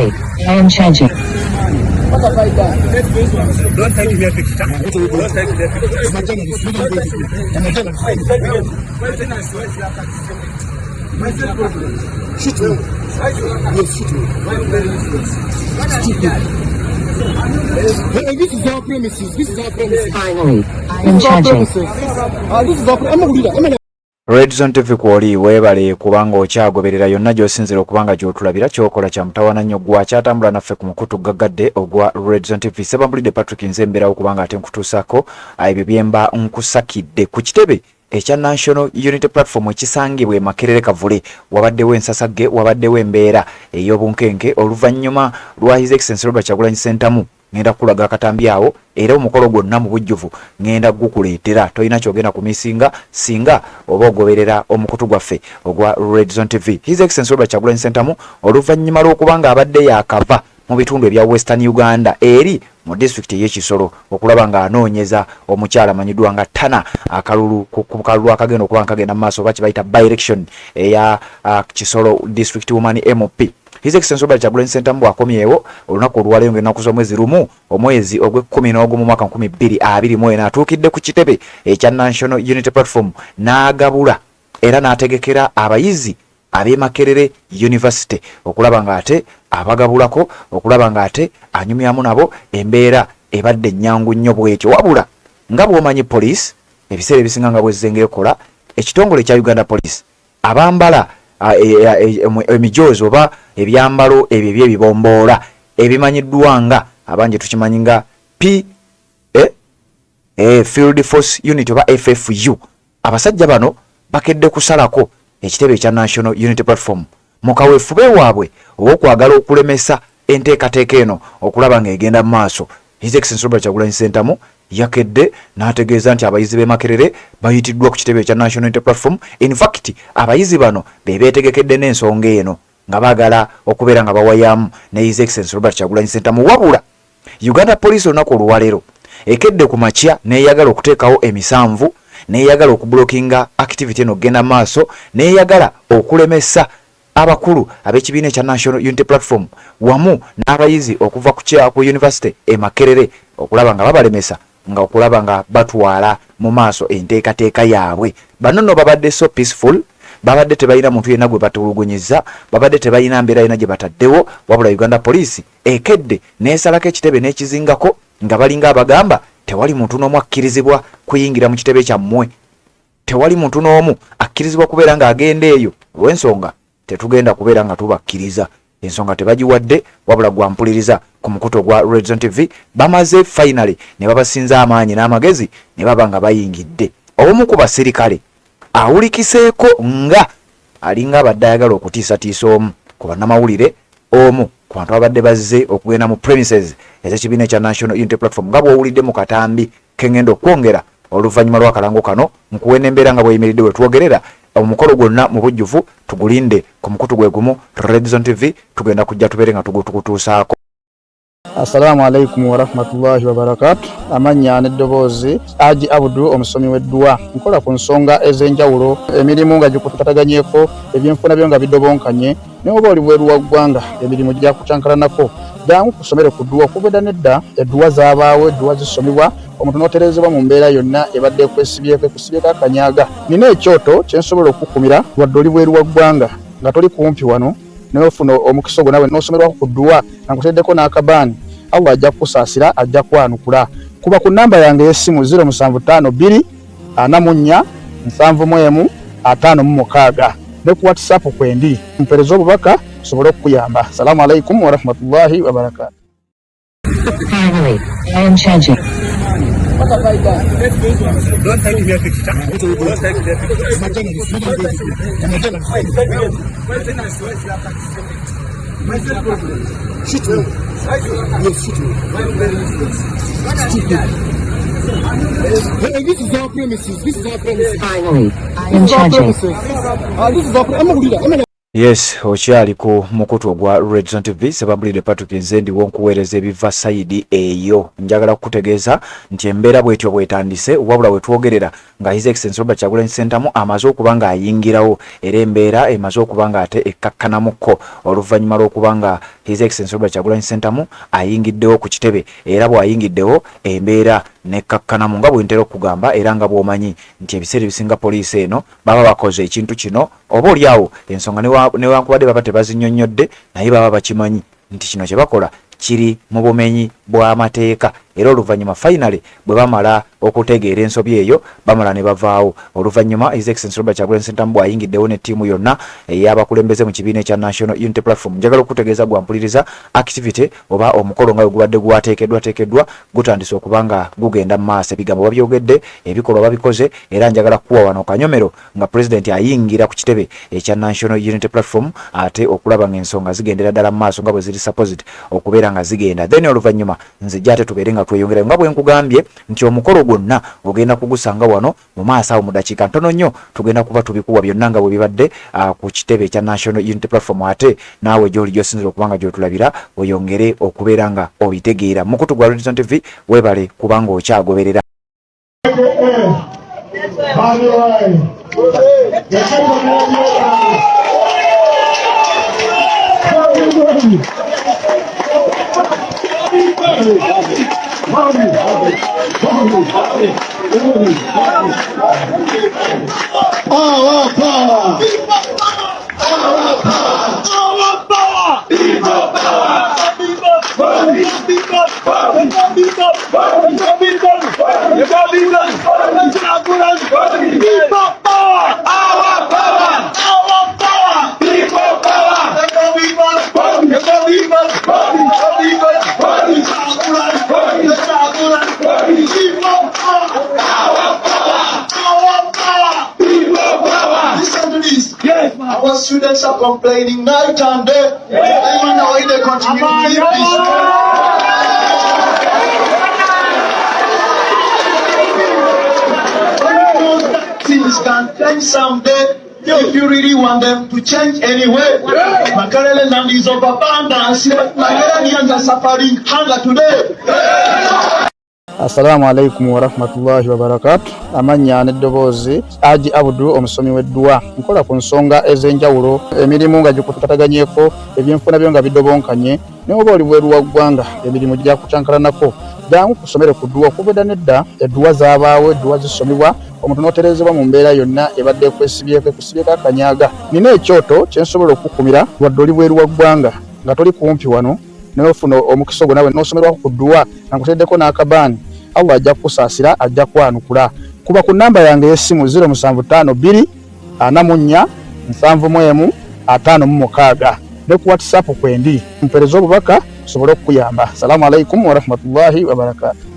Finally, I am charging. Don't take their picture. Don't take their picture. Shoot me. Yes, shoot me. Hey, this is our premises. This is our premises. Finally, I am charging. This is our premises. Redzone TV kwoli webale kubanga okyagoberera yonna gy'osinzira okubanga gy'otulabira kyokola kya mutawana nnyo gwa kyatambula naffe ku mukutu gaggadde ogwa Redzone TV. Sebambulidde Patrick Nzembera okubanga ate nkutuusaako ebyo byemba nkusakidde ku kitebe ekya National Unity Platform ekisangibwa e Makerere Kavule. Wabaddewo ensasagge, wabaddewo embeera ey'obunkenke oluvannyuma lwa His Excellency Robert Kyagulanyi Ssentamu. Ngenda kulaga akatambi awo era omukolo gwonna mu bujjuvu ngenda gukuleetera toyina kyogenda kumisinga singa oba ogoberera omukutu gwaffe ogwa Redzone TV. His Excellency Robert Kyagulanyi Ssentamu oluvannyuma lw'okubanga abadde yakava mu bitundu ebya Western Uganda eri mu district y'Ekisoro okulaba nga anoonyeza omukyala amanyiddwa nga Tana akalulu ku kalulu akagenda okuba nkagenda mu maaso oba kibayita by election eya Kisoro District Woman MP. His Excellency Robert Kyagulanyi Ssentamu akomyewo olunaku olwaleero ng'ennaku z'omwezi lumu omwezi ogw'Ekumi mu mwaka 2024 atuukidde ku kitebe ekya National Unity Platform n'agabula era n'ategekera abayizi ab'e Makerere University okulaba ng'ate abagabulako okulaba ng'ate anyumyamu nabo embeera ebadde ennyangu nnyo bw'etyo. Wabula nga bw'omanyi police ebiseera ebisinga nga bw'ezzenga ekola ekitongole kya Uganda Police abambala emijoozi oba ebyambalo ebyo ebyebibomboola ebimanyiddwa nga abangi tukimanyi nga Field Force Unit oba FFU. Abasajja bano bakedde kusalako ekitebe ekya National Unity Platform mu kaweefube waabwe obw'okwagala okulemesa enteekateeka eno okulaba ng'egenda mu maaso. His Excellency Robert Kyagulanyi Ssentamu yakedde n'ategeeza nti abayizi b'e Makerere bayitiddwa ku kitebe ekya National Unity Platform. In fact abayizi bano beetegekedde n'ensonga eno nga baagala okubeera nga bawayamu ne His Excellency Robert Kyagulanyi Ssentamu. Wabula Uganda Police olunaku olwaleero ekedde ku makya n'eyagala okuteekawo emisanvu n'eyagala okubulokinga activity eno okugenda maaso n'eyagala okulemesa abakulu ab'ekibiina ekya National Unity Platform wamu n'abayizi okuva ku University e Makerere okulaba nga babalemesa nga okulaba nga batwala mu maaso enteekateeka yaabwe. Bano nno babadde so peaceful, babadde tebalina muntu yenna gwe batulugunyiza, babadde tebalina mbeera yenna gye bataddewo, wabula Uganda Police ekedde n'esalako ekitebe n'ekizingako nga balinga abagamba tewali muntu n'omu akkirizibwa kuyingira mu kitebe kyammwe, tewali muntu n'omu akkirizibwa kubeera ng'agenda eyo. Olw'ensonga tetugenda kubeera nga tubakkiriza, ensonga tebagiwadde wabula gwampuliriza ku mukutu gwa Redzone TV. Bamaze finally ne babasinza amaanyi n'amagezi ne baba nga bayingidde. Omu ku basirikale awulikiseeko nga alinga abadde ayagala okutiisatiisa omu ku bannamawulire, omu ku bantu abadde bazze okugenda mu premises ez'ekibiina ekya National Unity Platform nga bw'owulidde mu katambi kengenda okwongera oluvannyuma lw'akalango kano nkuwe n'embeera nga bw'eyimiridde wetwogerera. Omukolo gwonna mu bujjuvu tugulinde ku mukutu gwe gumu Redzone TV tugenda kujja tubeere nga tugutukutuusaako. Assalamu alaikum wa rahmatullahi wa barakatuh. Amanya n'eddoboozi Haji Abdu omusomi w'eddua. Nkola ku nsonga ez'enjawulo, emirimu nga gikutataganyeko, ebyenfuna byo nga bidobonkanye, ne oba oli bweru wa ggwanga emirimu gya kucankalanako. Jangu kusomere ku ddua okubeda nedda eddua zaabaawo, eddua zisomebwa omuntu n'oterezebwa mu mbeera yonna ebadde kwesibyeko ekusibyeko akanyaaga. Nina ekyoto kye nsobola okukumira wadde oli bweru wa ggwanga nga toli kumpi wano n'ofuna omukisa ogwo nawe n'osomerwako ku ddua nga nkuteddeko n'akabaani. Allah ajja kukusaasira, ajja kwanukula. Kuba ku namba yange y'essimu 0752 44 71 56 ne ku WhatsApp kwendi mpereza obubaka sobole okuyamba. Assalamu alaikum wa rahmatullahi wa barakatuh. Finally, I am charging. Don't take their picture. Don't take their picture. Shoot me. Yes, shoot me. Hey, this is our premises. This is our premises. Finally, I am charging. This is our premises. Yes, okyali ku mukutu ogwa Redzone TV. Sebambulidde Patrick Nzendi wonkuweereza ebiva sayidi eyo. Njagala kukutegeeza nti embeera bwetyo bwetandise wabula wetwogerera nga His Excellency Robert Kyagulanyi Ssentamu amaze okuba nga ayingirawo era embeera emaze okuba nga ate ekkakkanamuko oluvannyuma lw'okuba nga His Excellency Robert Kyagulanyi Ssentamu ayingiddewo ku kitebe era bw'ayingiddewo embeera nekkakkanamu nga bwe ntera okugamba era nga bw'omanyi nti ebiseera ebisinga poliisi eno baba bakoze ekintu kino oba oliawo ensonga newankubadde baba tebazinnyonnyodde naye baba bakimanyi nti kino kye bakola kiri mu bumenyi bw'amateeka era oluvannyuma finally bwe bamala okutegeera ensobi eyo bamala ne bavaawo oluvannyuma His Excellency Robert Kyagulanyi Ssentamu bw'ayingiddewo ne ttiimu yonna ey'abakulembeze mu kibiina ekya National Unity Platform. Njagala okutegeeza gwampuliriza activity oba omukolo nga gubadde gwateekeddwa gutandise okuba nga gugenda mu maaso. Ebigambo babyogedde, ebikolwa babikoze era njagala kuwa wano kanyomero nga President ayingira ku kitebe ekya National Unity Platform ate okulaba ng'ensonga zigendera ddala mu maaso nga bwe ziri supposed okubeera nga zigenda. Then oluvannyuma nzijja ate tubeere nga tweyongera nga bwe nkugambye nti omukolo gwonna ogenda kugusanga wano mu maaso awo mu dakiika ntono nnyo tugenda kuba tubikuwa byonna nga bwe bibadde ku kitebe ekya National Unity Platform ate naawe gy'oli gy'osinzira okuba nga gy'otulabira oyongere okubeera nga obitegeera. Mukutu gwa Redison TV weebale kubanga okyagoberera. Our students are complaining night and day. I don't know why they continue to live this way. I know that things can change someday. If you really want them to change anyway, Makerere land is of abundance. Makererians are suffering hunger today. Assalamu alaikum wa rahmatullahi wa barakatuh. Amanya n'eddoboozi Haji Abdu omusomi w'eddwa. Nkola ku nsonga ez'enjawulo emirimu nga gikutataganyeko ebyenfuna byo nga bidobonkanye ne oba oli bweru wa ggwanga emirimu gya kucankalanako jangu kusomere ku ddwa okubeda nedda edduwa zaabaawo edduwa zisomebwa omuntu n'oterezebwa mu mbeera yonna ebadde ekwesibyeko akanyaga. Nina ekyoto kye nsobola okukumira wadde oli bweru wa ggwanga nga toli kumpi wano n'ofuna omukisa ogwo nawe n'osomerwako ku ddwa nga nkuteddeko n'akabaani. Allah ajja kukusaasira ajja kwanukula. Kuba ku namba yange y'essimu 0752 44 71 56 ne ku WhatsApp kwendi mpereza obubaka sobole okukuyamba. Assalamu alaikum wa rahmatullahi wa barakatuh.